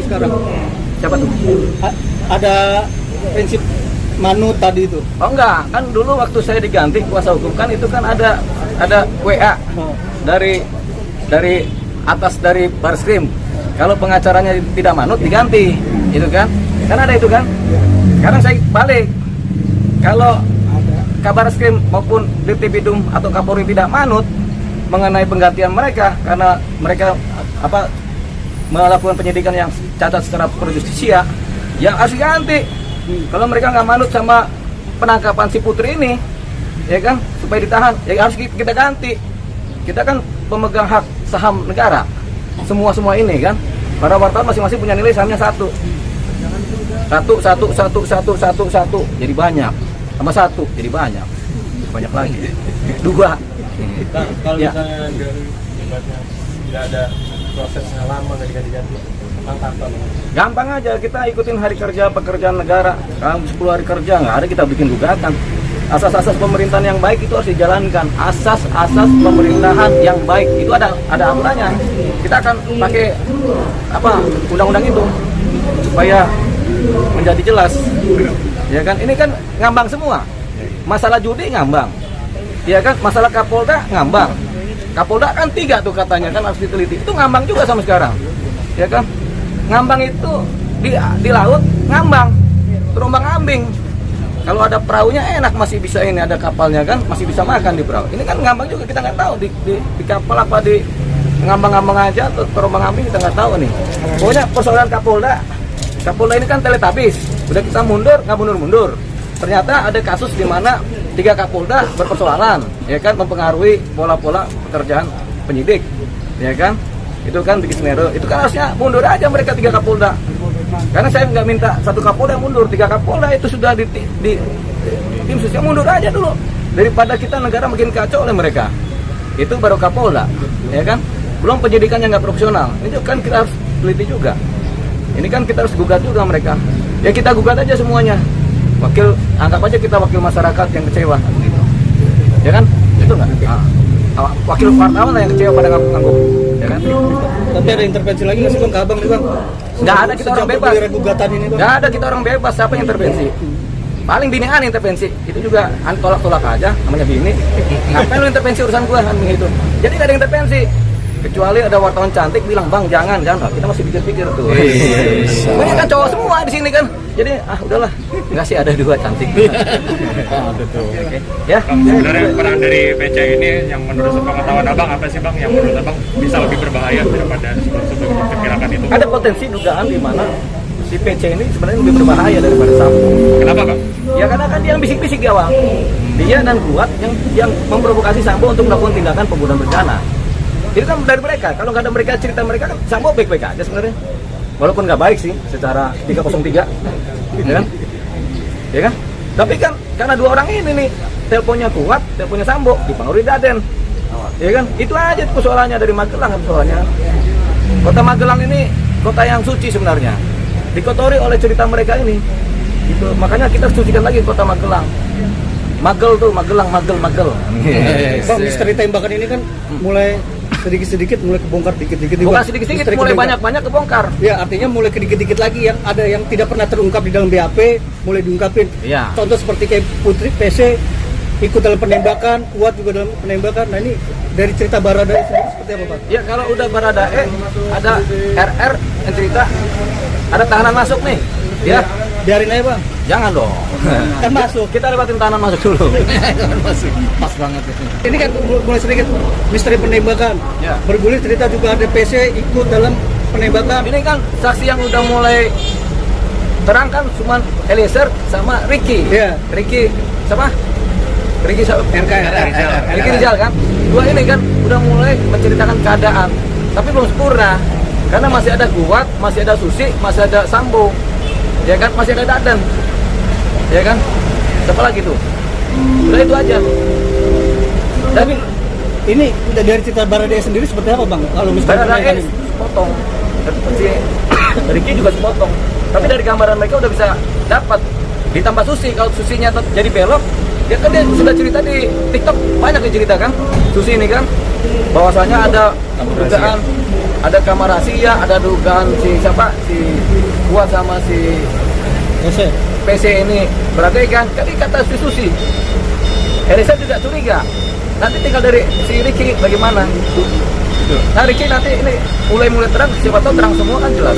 sekarang? Siapa tuh? Ada prinsip manut tadi itu. Oh enggak, kan dulu waktu saya diganti kuasa hukum kan itu kan ada WA dari atas dari Barskrim. Kalau pengacaranya tidak manut diganti, itu kan? Kan ada itu kan? Sekarang saya balik. Kalau Kabar Skrim maupun Dirtipidum atau Kapolri tidak manut mengenai penggantian mereka karena mereka melakukan penyidikan yang cacat secara projustisia, ya harus diganti. Kalau mereka nggak manut sama penangkapan si Putri ini, ya kan, supaya ditahan, ya harus kita ganti. Kita kan pemegang hak saham negara, semua ini kan. Para wartawan masing-masing punya nilai sahamnya satu, jadi banyak. Tambah satu, jadi banyak lagi. Dua. Kalau Ya. misalnya dari ibaratnya tidak ada prosesnya lama nggak diganti-ganti, tangkapan. Gampang aja, kita ikutin hari kerja pekerjaan negara. Kalau 10 hari kerja nggak ada, kita bikin gugatan. Asas-asas pemerintahan yang baik itu harus dijalankan. Asas-asas pemerintahan yang baik itu ada aturannya. Kita akan pakai undang-undang itu supaya menjadi jelas. Ya kan, ini kan ngambang semua. Masalah judi ngambang. Ya kan, masalah Kapolda ngambang. Kapolda kan 3 tuh katanya kan harus diteliti. Itu ngambang juga sama sekarang. Ya kan? Ngambang itu di laut ngambang. Terombang-ambing. Kalau ada perahunya enak, masih bisa ini ada kapalnya kan, masih bisa makan di perahu. Ini kan ngambang juga, kita nggak tahu di kapal apa di ngambang-ngambang aja atau terombang-ambing, kita nggak tahu nih. Pokoknya persoalan Kapolda ini kan teletabis. Udah kita mundur, nggak mundur. Ternyata ada kasus di mana 3 Kapolda berpersoalan, ya kan, mempengaruhi pola-pola pekerjaan penyidik, ya kan. Itu kan bikin scenario, itu kan harusnya mundur aja mereka 3 Kapolda. Karena saya nggak minta 1 Kapolda yang mundur, 3 Kapolda itu sudah di tim susnya mundur aja dulu. Daripada kita negara makin kacau oleh mereka. Itu baru Kapolda, ya kan. Belum penyidikan yang nggak profesional. Ini kan kita harus teliti juga. Ini kan kita harus gugat juga mereka. Ya kita gugat aja semuanya. Anggap aja kita wakil masyarakat yang kecewa, gitu. Ya kan? Itu nggak? Wakil wartawan lah yang kecewa pada ngangguk, ya kan? Tapi ada intervensi lagi nggak sih Bang ke Abang nih Bang? Nggak ada, kita orang bebas. Gugatan ini Bang. Nggak ada, kita orang bebas. Siapa yang intervensi? Paling binian intervensi. Itu juga tolak-tolak aja, namanya bini. Ngapain lu intervensi urusan gua kan begitu. Jadi nggak ada intervensi. Kecuali ada wartawan cantik bilang, "Bang, jangan." Kita masih pikir-pikir tuh. Banyak kan cowok semua di sini kan. Jadi udahlah, nggak sih, ada 2 cantik. Betul. Ya. Sebenarnya peran dari PC ini yang menurut sepengetahuan Abang apa sih Bang yang menurut Abang bisa lebih berbahaya daripada sebelum diperkirakan itu? Ada potensi dugaan di mana si PC ini sebenarnya lebih berbahaya daripada Sambo. Kenapa Bang? Ya karena kan dia yang bisik-bisik di awal. Dia dan Kuat yang memprovokasi Sambo untuk melakukan tindakan pembunuhan berencana. Itu kan dari mereka. Kalau nggak ada mereka, cerita mereka kan Sambo baik-baik aja sebenarnya. Walaupun nggak baik sih secara 303, ya kan? Ya kan? Tapi kan karena 2 orang ini nih, teleponnya Kuat, teleponnya Sambo, dipengaruhi Daden. Ya kan? Itu aja persoalannya dari Magelang persoalannya. Kota Magelang ini kota yang suci sebenarnya. Dikotori oleh cerita mereka ini. Gitu. Makanya kita sucikan lagi kota Magelang. Magel. Bang, misteri tembakan ini kan mulai sedikit-sedikit mulai kebongkar dikit-dikit. Bukan sedikit-sedikit, mulai banyak-banyak kebongkar. Ya, artinya mulai dikit-dikit lagi yang ada yang tidak pernah terungkap di dalam BAP mulai diungkapin. Iya. Contoh seperti kayak Putri PC ikut dalam penembakan, Kuat juga dalam penembakan. Nah, ini dari cerita Baradae seperti apa, Pak? Ya kalau udah Baradae ada RR yang cerita ada tahanan masuk nih. Ya, Biarin aja, Bang. jangan dong. Kan masuk. Kita lewatin tahanan masuk dulu. Masuk. Pas banget itu. Ini kan mulai sedikit misteri penembakan. Ya. Bergulir cerita juga ada PC ikut dalam penembakan. Ini kan saksi yang udah mulai terang kan cuma Eliezer sama Ricky. Iya. Ricky siapa? Ricky Ricky Rizal kan. 2 ini kan udah mulai menceritakan keadaan, tapi belum sempurna. Karena masih ada Kuat, masih ada Susi, masih ada Sambo. Ya kan, masih ada Daden. Ya kan? Siapa lagi tuh? Udah itu aja. Tapi ini dari cerita Baradae sendiri seperti apa, Bang? Kalau misalnya Baradae sepotong. Si Ricky juga sepotong. Tapi dari gambaran mereka udah bisa dapat. Ditambah Susi, kalau Susinya jadi belok, dia kan dia sudah cerita di TikTok, banyak diceritakan Susi ini kan, bahwasanya ada dugaan ada kamar rahasia, ada dugaan si siapa, si Kuat sama si Ese. PC ini beragaikan. Jadi kata Susi, Elisa juga curiga. Nanti tinggal dari si Ricky bagaimana. Nah Ricky nanti ini mulai terang, siapa tahu terang semua kan jelas.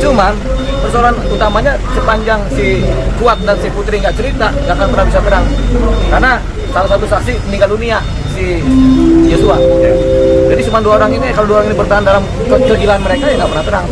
Cuman persoalan utamanya sepanjang si Kuat dan si Putri nggak cerita, nggak akan pernah bisa terang. Karena salah satu saksi meninggal dunia, si Yosua. Jadi cuma dua orang ini, kalau dua orang ini bertahan dalam kegilaan mereka ya nggak pernah terang.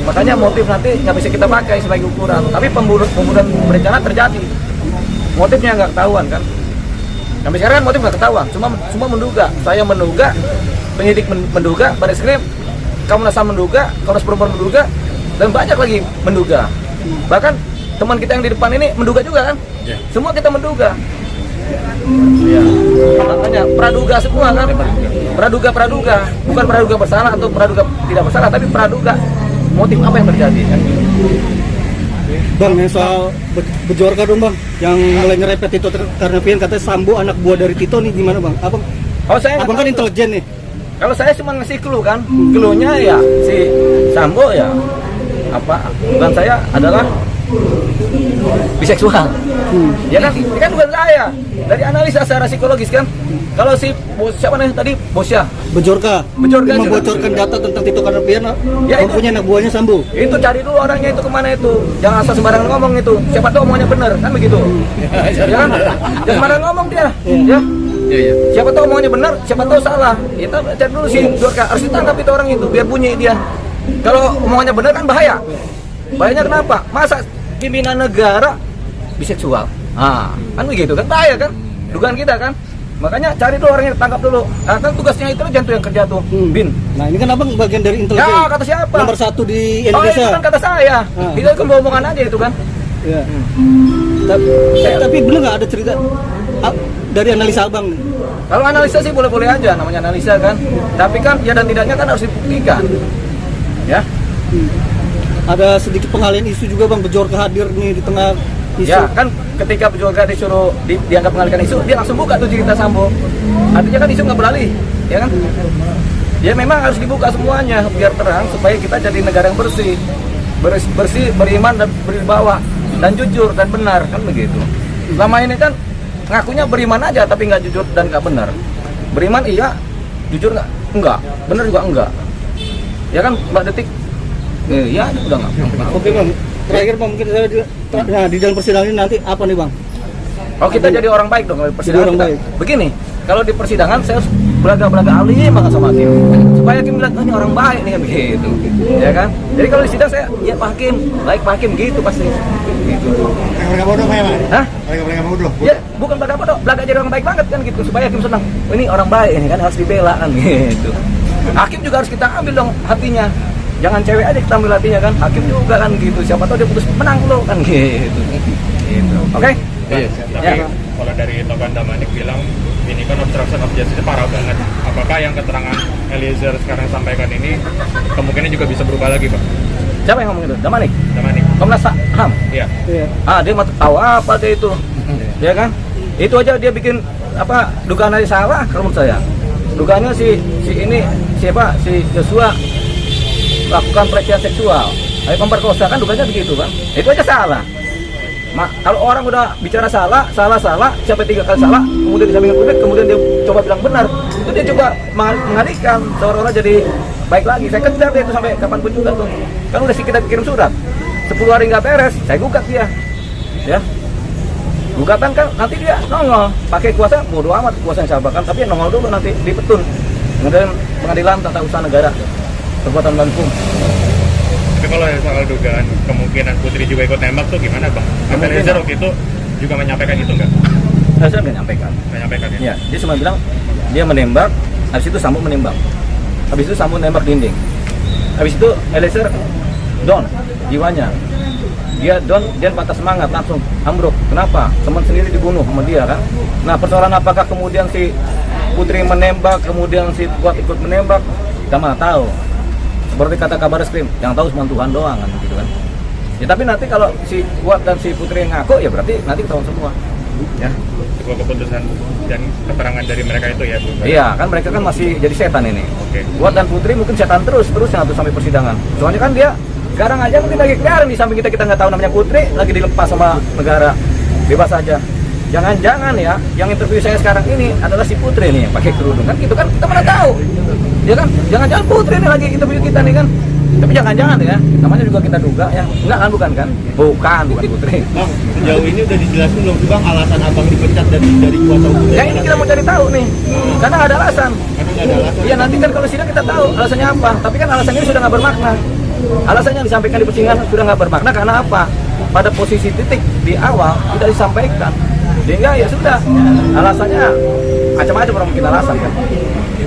Makanya motif nanti nggak bisa kita pakai sebagai ukuran. Tapi pembunuhan berencana terjadi. Motifnya nggak ketahuan kan. Sampai sekarang kan motif nggak ketahuan, cuma menduga. Saya menduga, penyidik menduga, Bareskrim, Komnas HAM menduga, Komnas Perempuan menduga, dan banyak lagi menduga. Bahkan teman kita yang di depan ini menduga juga kan. Semua kita menduga. Ya, makanya praduga semua kan, praduga, bukan praduga bersalah atau praduga tidak bersalah, tapi praduga motif apa yang terjadi kan? Bang, yang soal Bejorka dong bang, yang mulai ngerepet Tito Karnavian katanya Sambo anak buah dari Tito nih, gimana bang? Abang, abang kan intelijen nih. Kalau saya cuma ngasih clue kan, clue-nya ya si Sambo ya apa? Bukan saya adalah biseksual. Ya kan, ini kan bukan saya. Dari analisa secara psikologis kan, kalau si bos siapa namanya tadi, bosnya Bejorka membocorkan data tentang Tito Karnavian, ya, mempunyai anak buahnya Sambo. Itu cari dulu orangnya itu kemana itu, jangan asal sembarangan ngomong itu. Siapa tahu omongannya benar kan begitu. Ya kan, jangan sembarangan ngomong dia, ya. Siapa tahu omongannya benar, siapa tahu salah. Kita cari dulu si Bejorka, harus ditangkap itu orang itu biar bunyi dia. Kalau omongannya benar kan bahaya. Bahayanya kenapa? Masa pimpinan negara biseksual? Kan begitu kan, bahaya kan, dugaan kita kan. Makanya cari dulu orangnya, tangkap dulu. Nah, kan tugasnya itu jantung yang kerja tuh, Bin. Nah ini kan abang bagian dari intelijen. Ya kata siapa? Nomor 1 di Oh Indonesia. itu kan kata saya. Itu kan omongan aja itu kan. Ya. Tapi bener nggak ada cerita dari analisa abang? Kalau analisa sih boleh-boleh aja, namanya analisa kan. Tapi kan ya dan tidaknya kan harus dibuktikan. Ya. Ada sedikit pengalian isu juga bang, Bejorka hadir nih di tengah isu. Ya kan ketika Bejorka disuruh dianggap mengalihkan isu, dia langsung buka tuh cerita Sambo. Artinya kan isu nggak beralih, ya kan? Ya memang harus dibuka semuanya biar terang supaya kita jadi negara yang bersih, beriman dan berwibawa dan jujur dan benar kan begitu. Selama ini kan ngakunya beriman aja tapi nggak jujur dan nggak benar. Beriman iya, jujur enggak, benar juga enggak. Ya kan Mbak Detik? Ya udah nggak. Oke bang, terakhir bang mungkin saya di dalam persidangan ini nanti apa nih bang? Oh kita jadi orang baik dong kalau di persidangan. Orang baik. Begini, kalau di persidangan saya harus belaga-belaga alim banget sama hakim supaya hakim bilang oh, ini orang baik nih begitu, ya kan? Jadi kalau di sidang saya ya Pak Hakim, baik Pak Hakim gitu pasti. Gitu. Mereka bodoh ya Pak? Hah? Mereka bodoh. Ya bukan belaga bodoh, belaga jadi orang baik banget kan gitu supaya hakim senang. Oh, ini orang baik ini kan harus dibela kan gitu. Hakim juga harus kita ambil dong hatinya. Jangan cewek aja kita ambil hatinya kan, hakim juga kan gitu. Siapa tahu dia putus menang lo kan gitu. Gitu. Oke? Tapi kalau dari Togan Damanik bilang ini kan obstruction of justice parah banget. Apakah yang keterangan Eliezer sekarang sampaikan ini kemungkinan juga bisa berubah lagi, Pak? Siapa yang ngomong itu? Damanik? Komnas HAM? Iya. Dia mau tahu apa dia itu? Ya kan? Itu aja dia bikin apa dugaan aja salah kalau menurut saya. Dugaannya si ini siapa? Si Joshua lakukan pelecehan seksual, memperkosa kan dugaannya begitu kan? Itu aja salah. Kalau orang udah bicara salah, siapa 3 kali salah, kemudian disampaikan publik, kemudian dia coba bilang benar, itu dia coba mengalihkan seolah-olah jadi baik lagi. Saya kejar dia itu sampai kapanpun juga tuh. Kan udah sih kita kirim surat, 10 hari nggak beres, saya gugat dia, ya. Gugatan kan nanti dia nongol, pakai kuasa bodo amat kuasa yang saya bahkan, tapi nongol dulu nanti di petun, kemudian pengadilan tata usaha negara, perbuatan melawan hukum. Tapi kalau soal dugaan kemungkinan Putri juga ikut nembak tuh gimana Bang? Eliezer waktu itu juga menyampaikan itu nggak? Saya nggak nyampaikan. Nggak nyampaikan ya? Ya, dia cuma bilang dia menembak, habis itu Sambo menembak, habis itu Sambo nembak dinding, habis itu Eliezer down jiwanya, dia down, dia patah semangat langsung ambruk. Kenapa? Teman sendiri dibunuh sama dia kan. Nah persoalan apakah kemudian si Putri menembak, kemudian si Kuat ikut menembak, kita mana tahu. Seperti kata kabar Bareskrim, yang tahu cuma Tuhan doang kan gitu kan. Ya tapi nanti kalau si Kuat dan si Putri ngaku ya berarti nanti ketahuan semua. Ya. Sebuah keputusan dan keterangan dari mereka itu ya, Bu. Iya, kan mereka kan masih jadi setan ini. Oke. Buat dan Putri mungkin setan terusnya tuh sampai persidangan. Soalnya kan dia sekarang aja mungkin lagi keliaran di samping kita nggak tahu namanya Putri, lagi dilepas sama negara, bebas aja. Jangan-jangan ya, yang interview saya sekarang ini adalah si Putri nih yang pakai kerudung kan gitu kan, kita mana tahu. Ya kan, jangan-jangan Putri nih lagi interview kita nih kan. Tapi jangan-jangan ya, namanya juga kita duga ya. Enggak kan, bukan kan? Bukan Putri. Bang, sejauh ini udah dijelasin belum sih Bang alasan abang dipecat dari kuasa hukum? Ya ini kita mau cari tahu nih, karena nggak ada alasan. Karena nggak ada alasan. Iya nanti kan kalau sidang kita tahu alasannya apa. Tapi kan alasannya sudah nggak bermakna. Alasannya yang disampaikan di persidangan sudah nggak bermakna karena apa? Pada posisi titik di awal tidak disampaikan. Sehingga ya sudah, alasannya macam-macam orang kita alasan kan.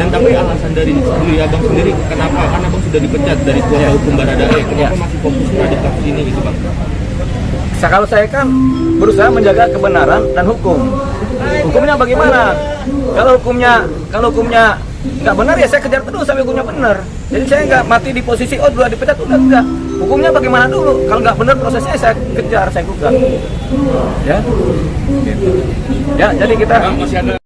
Dan tapi alasan dari abang sendiri kenapa? Karena abang sudah dipecat dari kuasa hukum Baradae. Kenapa masih fokus pada kasus ini gitu Bang? Kalau saya kan berusaha menjaga kebenaran dan hukum. Hukumnya bagaimana? Kalau hukumnya nggak benar ya saya kejar terus sampai hukumnya benar. Jadi saya nggak mati di posisi dua dipecat udah enggak. Hukumnya bagaimana dulu? Kalau nggak benar prosesnya saya kejar, saya gugat. Ya, gitu. Ya jadi kita Bang, masih ada